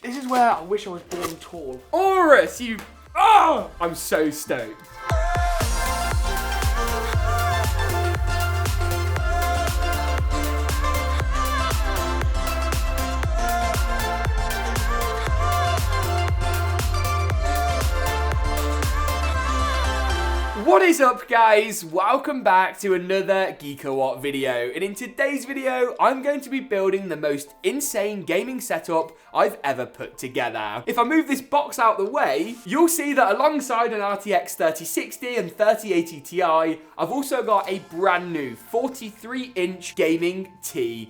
This is where I wish I was born tall. AORUS, you... Oh! I'm so stoked. What is up, guys? Welcome back to another GeekaWhat video, and in today's video I'm going to be building the most insane gaming setup I've ever put together. If I move this box out the way, you'll see that alongside an RTX 3060 and 3080 Ti, I've also got a brand new 43-inch gaming TV.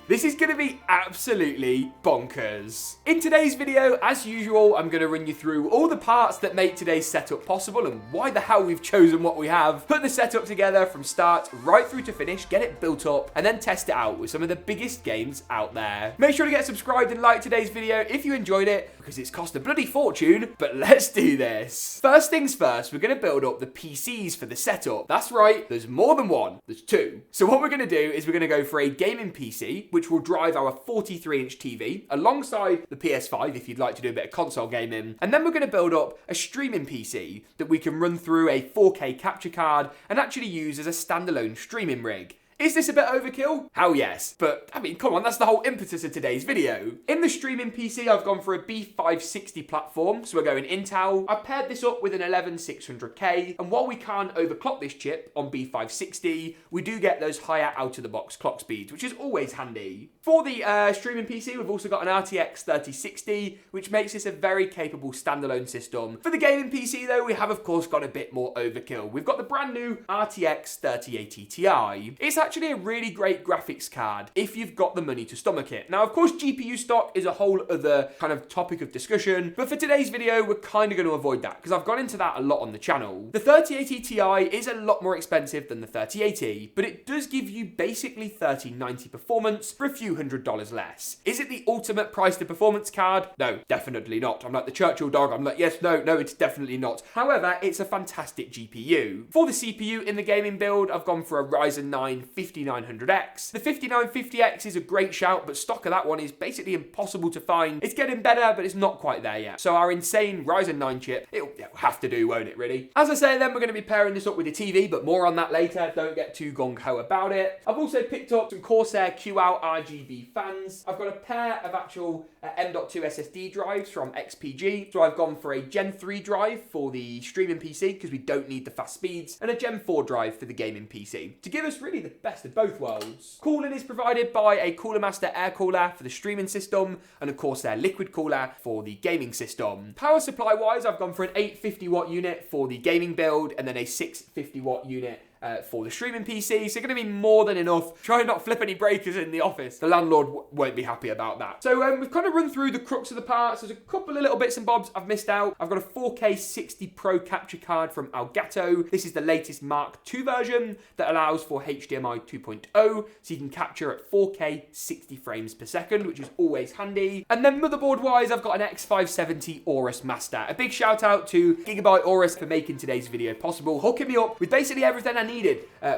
This is going to be absolutely bonkers. In today's video, as usual, I'm going to run you through all the parts that make today's setup possible and why the hell we've chosen what we have, put the setup together from start right through to finish, get it built up, and then test it out with some of the biggest games out there. Make sure to get subscribed and like today's video if you enjoyed it, because it's cost a bloody fortune, but let's do this. First things first, we're going to build up the PCs for the setup. That's right, there's more than one, there's two. So what we're going to do is we're going to go for a gaming PC, which will drive our 43-inch TV, alongside the PS5 if you'd like to do a bit of console gaming. And then we're going to build up a streaming PC that we can run through a 4K capture card and actually use as a standalone streaming rig. Is this a bit overkill? Hell yes. But, I mean, come on, that's the whole impetus of today's video. In the streaming PC, I've gone for a B560 platform, so we're going Intel. I've paired this up with an 11600K, and while we can't overclock this chip on B560, we do get those higher out-of-the-box clock speeds, which is always handy. For the streaming PC, we've also got an RTX 3060, which makes this a very capable standalone system. For the gaming PC, though, we have, of course, got a bit more overkill. We've got the brand new RTX 3080 Ti. It's actually a really great graphics card if you've got the money to stomach it. Now, of course, GPU stock is a whole other kind of topic of discussion, but for today's video, we're kind of going to avoid that because I've gone into that a lot on the channel. The 3080 Ti is a lot more expensive than the 3080, but it does give you basically 3090 performance for a few $100s less. Is it the ultimate price to performance card? No, definitely not. I'm like the Churchill dog. I'm like, yes, no, it's definitely not. However, it's a fantastic GPU. For the CPU in the gaming build, I've gone for a Ryzen 9 5900X. The 5950X is a great shout, but stock of that one is basically impossible to find. It's getting better, but it's not quite there yet. So our insane Ryzen 9 chip, it'll have to do, won't it, really? As I say, then we're going to be pairing this up with a TV, but more on that later. Don't get too gung-ho about it. I've also picked up some Corsair Q-Out RGB fans. I've got a pair of actual M.2 SSD drives from XPG. So I've gone for a Gen 3 drive for the streaming PC, because we don't need the fast speeds, and a Gen 4 drive for the gaming PC, to give us really the best of both worlds. Cooling is provided by a Cooler Master air cooler for the streaming system, and of course their liquid cooler for the gaming system. Power supply wise, I've gone for an 850 watt unit for the gaming build, and then a 650 watt unit for the streaming PC, so going to be more than enough. Try and not flip any breakers in the office. The landlord won't be happy about that. So we've kind of run through the crux of the parts. There's a couple of little bits and bobs I've missed out. I've got a 4K 60 Pro capture card from Elgato. This is the latest Mark II version that allows for HDMI 2.0, so you can capture at 4K 60 frames per second, which is always handy. And then motherboard wise, I've got an X570 AORUS Master. A big shout out to Gigabyte AORUS for making today's video possible, hooking me up with basically everything I needed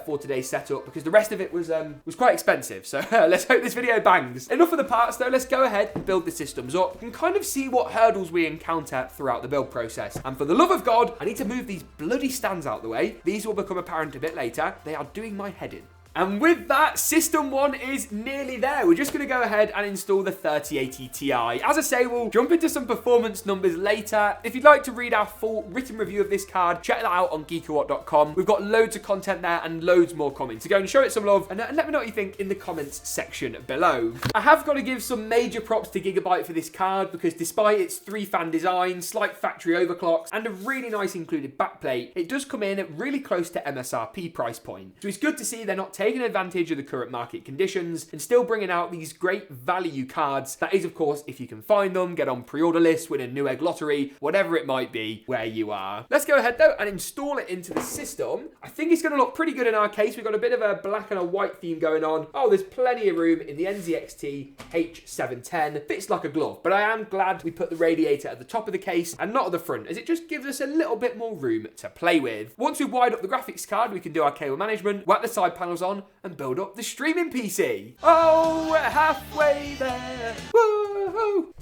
for today's setup, because the rest of it was quite expensive. So let's hope this video bangs. Enough of the parts though, let's go ahead and build the systems up and kind of see what hurdles we encounter throughout the build process. And for the love of God, I need to move these bloody stands out the way. These will become apparent a bit later. They are doing my head in. And with that, System 1 is nearly there. We're just going to go ahead and install the 3080 Ti. As I say, we'll jump into some performance numbers later. If you'd like to read our full written review of this card, check that out on GeekaWhat.com. We've got loads of content there and loads more coming. So go and show it some love and let me know what you think in the comments section below. I have got to give some major props to Gigabyte for this card, because despite its 3-fan design, slight factory overclocks, and a really nice included backplate, it does come in at really close to MSRP price point. So it's good to see they're not taking advantage of the current market conditions and still bringing out these great value cards. That is, of course, if you can find them, get on pre-order lists, win a new egg lottery, whatever it might be where you are. Let's go ahead though and install it into the system. I think it's going to look pretty good in our case. We've got a bit of a black and a white theme going on. Oh, there's plenty of room in the NZXT H710. Fits like a glove, but I am glad we put the radiator at the top of the case and not at the front, as it just gives us a little bit more room to play with. Once we've wired up the graphics card, we can do our cable management, whack the side panels on, on and build up the streaming PC. Oh, we're halfway there. Woo-hoo.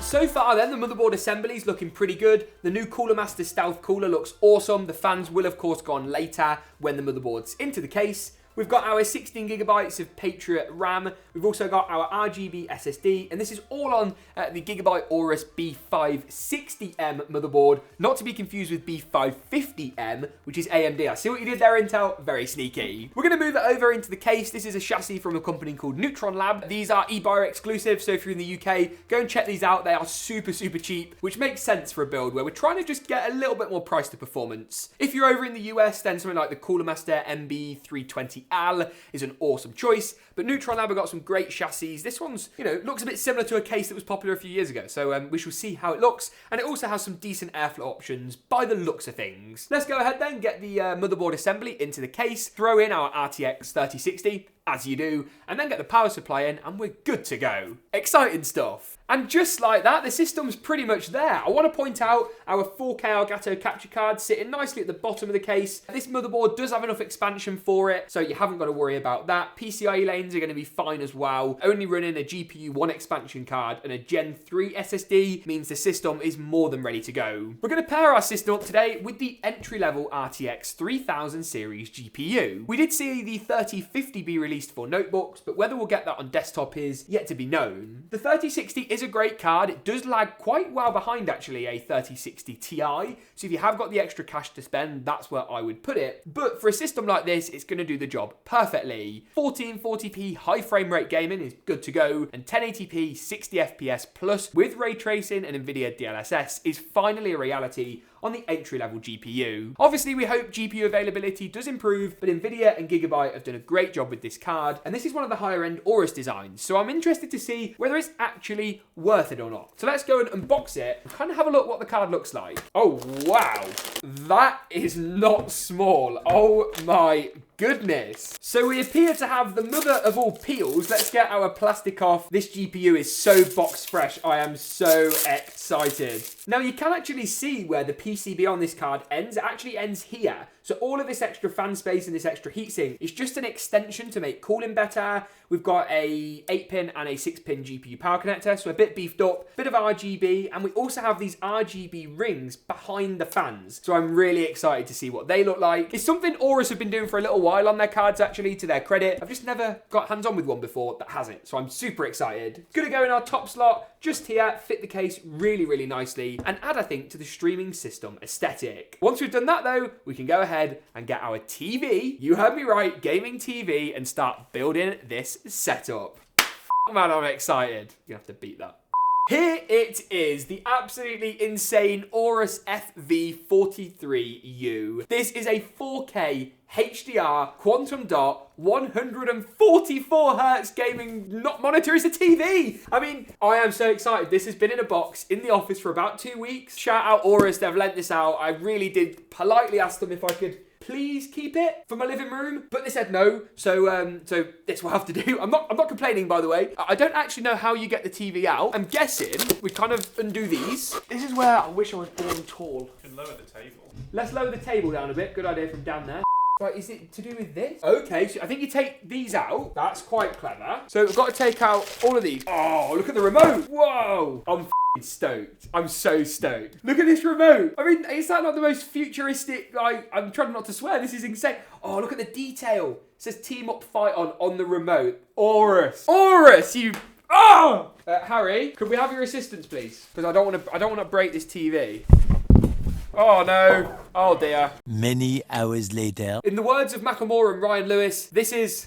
So far then, the motherboard assembly is looking pretty good. The new Cooler Master Stealth cooler looks awesome. The fans will of course go on later when the motherboard's into the case. We've got our 16 gigabytes of Patriot RAM. We've also got our RGB SSD, and this is all on the Gigabyte AORUS B560M motherboard, not to be confused with B550M, which is AMD. I see what you did there, Intel. Very sneaky. We're going to move it over into the case. This is a chassis from a company called Neutron Lab. These are eBuyer exclusive, so if you're in the UK, go and check these out. They are super, super cheap, which makes sense for a build where we're trying to just get a little bit more price to performance. If you're over in the US, then something like the Cooler Master MB320 Al is an awesome choice, but Neutron Lab have got some great chassis. This one's, looks a bit similar to a case that was popular a few years ago, so we shall see how it looks, and it also has some decent airflow options by the looks of things. Let's go ahead then, get the motherboard assembly into the case, throw in our RTX 3060, as you do, and then get the power supply in, and we're good to go. Exciting stuff. And just like that, the system's pretty much there. I want to point out our 4K Elgato capture card sitting nicely at the bottom of the case. This motherboard does have enough expansion for it, so you haven't got to worry about that. PCIe lanes are going to be fine as well. Only running a GPU 1 expansion card and a Gen 3 SSD means the system is more than ready to go. We're going to pair our system up today with the entry-level RTX 3000 series GPU. We did see the 3050 be released for notebooks, but whether we'll get that on desktop is yet to be known. The 3060 is a great card. It does lag quite well behind actually a 3060 Ti, so if you have got the extra cash to spend, that's where I would put it. But for a system like this, it's going to do the job perfectly. 1440p high frame rate gaming is good to go, and 1080p 60 FPS plus with ray tracing and NVIDIA DLSS is finally a reality on the entry-level GPU. Obviously, we hope GPU availability does improve, but NVIDIA and Gigabyte have done a great job with this card, and this is one of the higher-end AORUS designs, so I'm interested to see whether it's actually worth it or not. So let's go and unbox it and kind of have a look what the card looks like. Oh, wow. That is not small. Oh my goodness. So we appear to have the mother of all peels. Let's get our plastic off. This GPU is so box fresh. I am so excited. Now you can actually see where the PCB on this card ends. It actually ends here. So all of this extra fan space and this extra heatsink is just an extension to make cooling better. We've got a 8-pin and a 6-pin GPU power connector, so a bit beefed up, bit of RGB, and we also have these RGB rings behind the fans. So I'm really excited to see what they look like. It's something AORUS have been doing for a little while on their cards actually, to their credit. I've just never got hands-on with one before that has it, so I'm super excited. It's gonna go in our top slot, just here, fit the case really, really nicely, and add, I think, to the streaming system aesthetic. Once we've done that though, we can go ahead and get our TV, you heard me right, gaming TV, and start building this setup. Man, I'm excited. You're gonna have to beat that. Here it is, the absolutely insane AORUS FV43U. This is a 4K HDR quantum dot 144 Hz gaming monitor. Is a TV. I mean, I am so excited. This has been in a box in the office for about 2 weeks. Shout out AORUS, they've lent this out. I really did politely ask them if I could please keep it for my living room, but they said no, so this will have to do. I'm not complaining, by the way. I don't actually know how you get the TV out. I'm guessing we kind of undo these. This is where I wish I was born tall. You can lower the table. Let's lower the table down a bit. Good idea from down there. Right, is it to do with this? Okay, so I think you take these out. That's quite clever. So we've got to take out all of these. Oh, look at the remote. Whoa. I'm stoked. I'm so stoked. Look at this remote. I mean, is that not the most futuristic, I'm trying not to swear, this is insane. Oh, look at the detail. It says team up fight on the remote. AORUS. AORUS, you... Oh! Harry, could we have your assistance, please? Because I don't want to break this TV. Oh no. Oh dear. Many hours later. In the words of Macklemore and Ryan Lewis, this is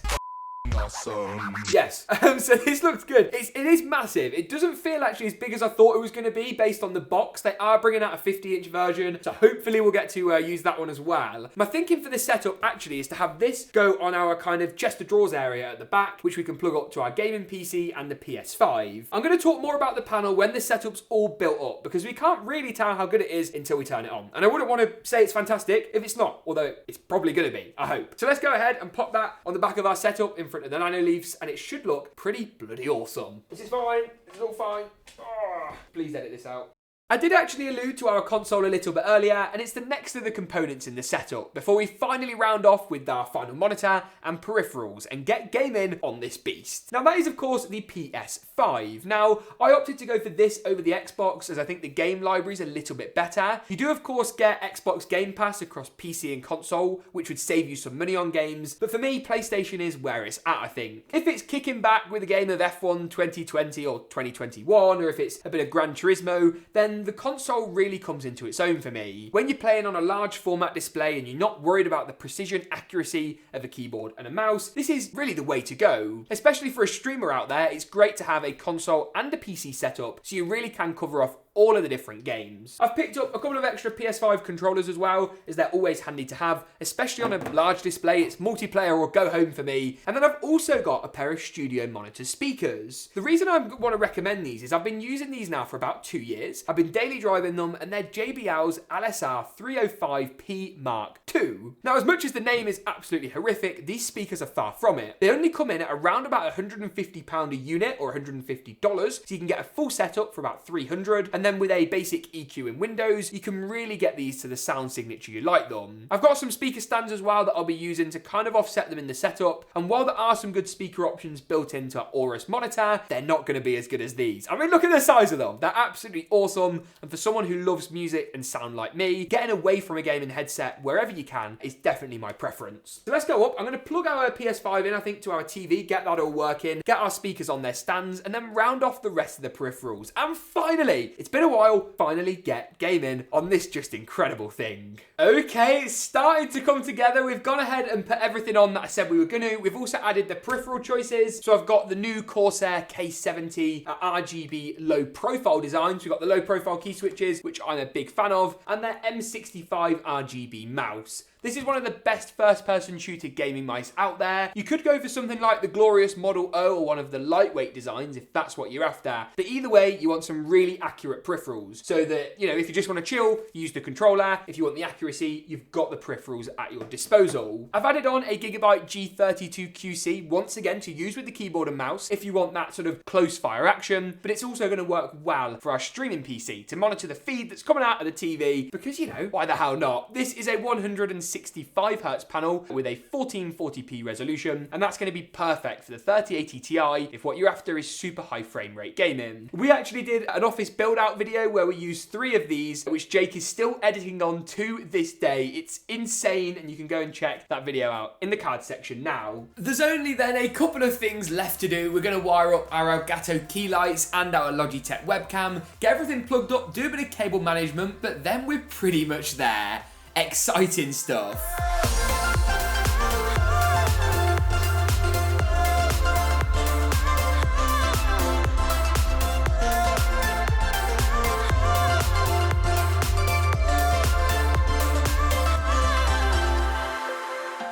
awesome. Yes, so this looks good. It is massive. It doesn't feel actually as big as I thought it was going to be based on the box. They are bringing out a 50-inch version, so hopefully we'll get to use that one as well. My thinking for this setup actually is to have this go on our kind of chest of drawers area at the back, which we can plug up to our gaming PC and the PS5. I'm going to talk more about the panel when the setup's all built up, because we can't really tell how good it is until we turn it on. And I wouldn't want to say it's fantastic if it's not, although it's probably going to be, I hope. So let's go ahead and pop that on the back of our setup in front of the Nano Leafs, and it should look pretty bloody awesome. This is fine. This is all fine. Oh, please edit this out. I did actually allude to our console a little bit earlier, and it's the next of the components in the setup, before we finally round off with our final monitor and peripherals and get gaming on this beast. Now that is of course the PS5. Now, I opted to go for this over the Xbox as I think the game library is a little bit better. You do of course get Xbox Game Pass across PC and console, which would save you some money on games, but for me, PlayStation is where it's at, I think. If it's kicking back with a game of F1 2020 or 2021, or if it's a bit of Gran Turismo, then the console really comes into its own for me. When you're playing on a large format display and you're not worried about the precision accuracy of a keyboard and a mouse, this is really the way to go. Especially for a streamer out there, it's great to have a console and a PC setup so you really can cover off all of the different games. I've picked up a couple of extra PS5 controllers as well, as they're always handy to have, especially on a large display. It's multiplayer or go home for me. And then I've also got a pair of studio monitor speakers. The reason I want to recommend these is I've been using these now for about 2 years. I've been daily driving them, and they're JBL's LSR 305P Mark II. Now, as much as the name is absolutely horrific, these speakers are far from it. They only come in at around about £150 a unit, or $150, so you can get a full setup for about $300, and then with a basic EQ in Windows, you can really get these to the sound signature you like them. I've got some speaker stands as well that I'll be using to kind of offset them in the setup, and while there are some good speaker options built into AORUS Monitor, they're not going to be as good as these. I mean, look at the size of them. They're absolutely awesome, and for someone who loves music and sound like me, getting away from a gaming headset wherever you can is definitely my preference. So let's go up. I'm going to plug our PS5 in, I think, to our TV, get that all working, get our speakers on their stands, and then round off the rest of the peripherals. And finally, it's been a while, finally get gaming on this just incredible thing. Okay, it's starting to come together. We've gone ahead and put everything on that I said we were going to. We've also added the peripheral choices. So I've got the new Corsair K70 RGB low profile designs. We've got the low profile key switches, which I'm a big fan of, and the M65 RGB mouse. This is one of the best first-person shooter gaming mice out there. You could go for something like the glorious Model O or one of the lightweight designs if that's what you're after. But either way, you want some really accurate peripherals so that, you know, if you just want to chill, use the controller. If you want the accuracy, you've got the peripherals at your disposal. I've added on a Gigabyte G32QC once again to use with the keyboard and mouse if you want that sort of close fire action, but it's also going to work well for our streaming PC to monitor the feed that's coming out of the TV because, you know, why the hell not? This is a 165Hz panel with a 1440p resolution, and that's going to be perfect for the 3080 Ti if what you're after is super high frame rate gaming. We actually did an office build out video where we used 3 of these, which Jake is still editing on to this day. It's insane, and you can go and check that video out in the card section now. There's only then a couple of things left to do. We're going to wire up our Elgato key lights and our Logitech webcam, get everything plugged up, do a bit of cable management, but then we're pretty much there. Exciting stuff.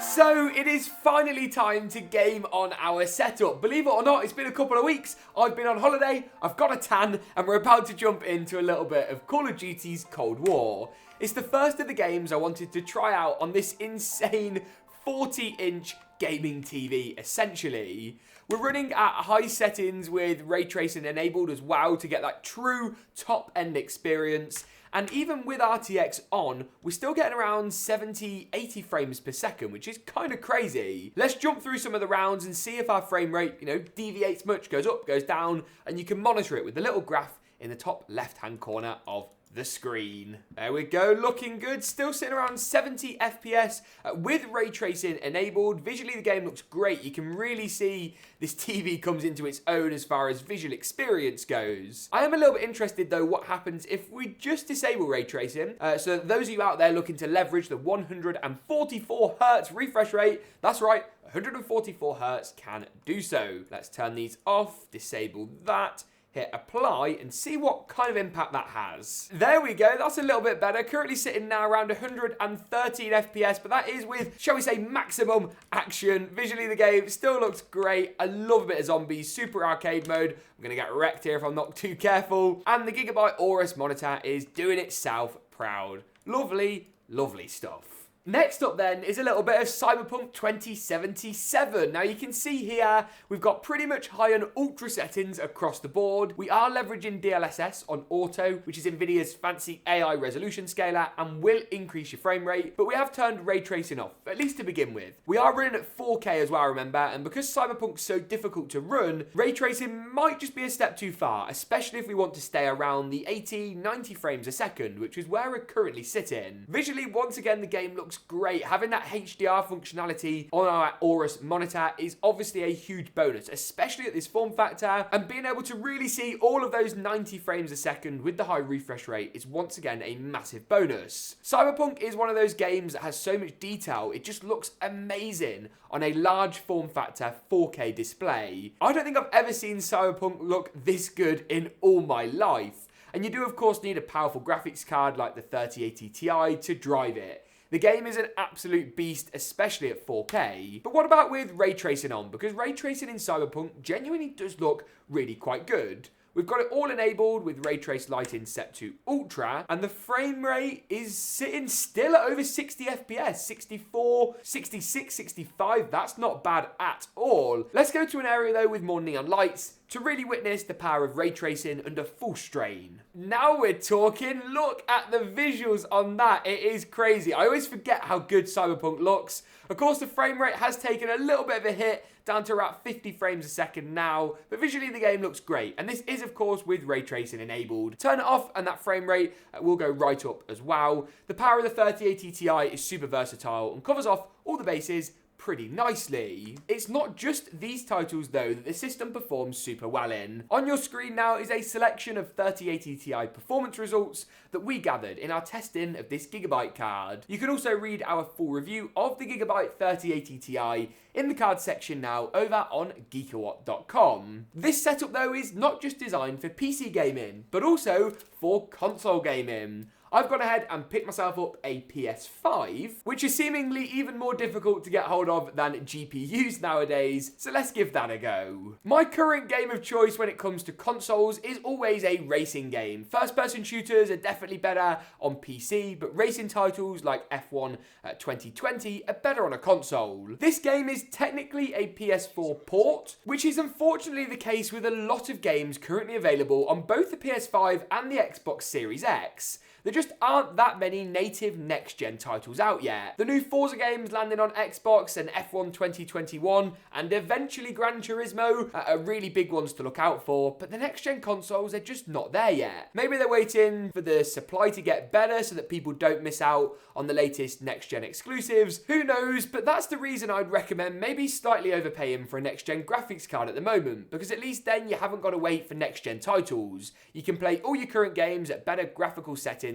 So it is finally time to game on our setup. Believe it or not, it's been a couple of weeks. I've been on holiday, I've got a tan, and we're about to jump into a little bit of Call of Duty's Cold War. It's the first of the games I wanted to try out on this insane 40-inch gaming TV, essentially. We're running at high settings with ray tracing enabled as well to get that true top-end experience. And even with RTX on, we're still getting around 70, 80 frames per second, which is kind of crazy. Let's jump through some of the rounds and see if our frame rate, you know, deviates much, goes up, goes down, and you can monitor it with the little graph in the top left-hand corner of the screen. There we go, looking good. Still sitting around 70 FPS with ray tracing enabled. Visually, the game looks great. You can really see this TV comes into its own as far as visual experience goes. I am a little bit interested, though, what happens if we just disable ray tracing. So those of you out there looking to leverage the 144 Hz refresh rate, that's right, 144 Hz can do so. Let's turn these off, disable that, hit apply and see what kind of impact that has. There we go, that's a little bit better. Currently sitting now around 113 FPS, but that is with, shall we say, maximum action. Visually the game still looks great. I love a bit of zombies, super arcade mode. I'm gonna get wrecked here if I'm not too careful. And the Gigabyte AORUS Monitor is doing itself proud. Lovely, lovely stuff. Next up then is a little bit of Cyberpunk 2077. Now you can see here we've got pretty much high and ultra settings across the board. We are leveraging DLSS on auto, which is Nvidia's fancy AI resolution scaler and will increase your frame rate, but we have turned ray tracing off, at least to begin with. We are running at 4K as well, remember, and because Cyberpunk's so difficult to run, ray tracing might just be a step too far, especially if we want to stay around the 80, 90 frames a second, which is where we're currently sitting. Visually, once again, the game looks great. Having that HDR functionality on our AORUS monitor is obviously a huge bonus, especially at this form factor, and being able to really see all of those 90 frames a second with the high refresh rate is once again a massive bonus. Cyberpunk is one of those games that has so much detail, it just looks amazing on a large form factor 4K display. I don't think I've ever seen Cyberpunk look this good in all my life. And you do of course need a powerful graphics card like the 3080 Ti to drive it. The game is an absolute beast, especially at 4K. But what about with ray tracing on? Because ray tracing in Cyberpunk genuinely does look really quite good. We've got it all enabled with ray trace lighting set to ultra, and the frame rate is sitting still at over 60 FPS, 64, 66, 65. That's not bad at all. Let's go to an area though with more neon lights to really witness the power of ray tracing under full strain. Now we're talking. Look at the visuals on that. It is crazy. I always forget how good Cyberpunk looks. Of course, the frame rate has taken a little bit of a hit, down to around 50 frames a second now, but visually the game looks great, and this is of course with ray tracing enabled. Turn it off and that frame rate will go right up as well. The power of the 3080 Ti is super versatile and covers off all the bases pretty nicely. It's not just these titles though that the system performs super well in. On your screen now is a selection of 3080 Ti performance results that we gathered in our testing of this Gigabyte card. You can also read our full review of the Gigabyte 3080 Ti in the card section now over on GeekaWhat.com. This setup though is not just designed for PC gaming, but also for console gaming. I've gone ahead and picked myself up a PS5, which is seemingly even more difficult to get hold of than GPUs nowadays, so let's give that a go. My current game of choice when it comes to consoles is always a racing game. First-person shooters are definitely better on PC, but racing titles like F1 2020 are better on a console. This game is technically a PS4 port, which is unfortunately the case with a lot of games currently available on both the PS5 and the Xbox Series X. There just aren't that many native next-gen titles out yet. The new Forza games landing on Xbox and F1 2021 and eventually Gran Turismo are really big ones to look out for, but the next-gen consoles are just not there yet. Maybe they're waiting for the supply to get better so that people don't miss out on the latest next-gen exclusives. Who knows, but that's the reason I'd recommend maybe slightly overpaying for a next-gen graphics card at the moment, because at least then you haven't got to wait for next-gen titles. You can play all your current games at better graphical settings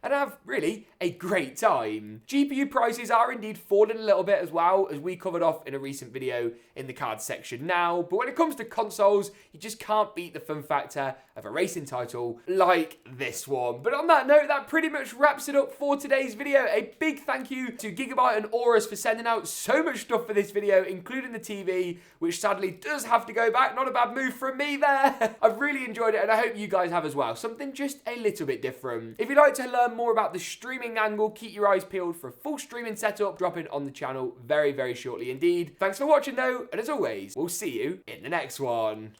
and have really a great time. GPU prices are indeed falling a little bit as well, as we covered off in a recent video in the cards section now, but when it comes to consoles, you just can't beat the fun factor of a racing title like this one. But on that note, that pretty much wraps it up for today's video. A big thank you to Gigabyte and AORUS for sending out so much stuff for this video, including the TV, which sadly does have to go back. Not a bad move from me there. I've really enjoyed it and I hope you guys have as well. Something just a little bit different. If you'd like to learn more about the streaming angle, keep your eyes peeled for a full streaming setup dropping on the channel very, very shortly indeed. Thanks for watching though, and as always, we'll see you in the next one.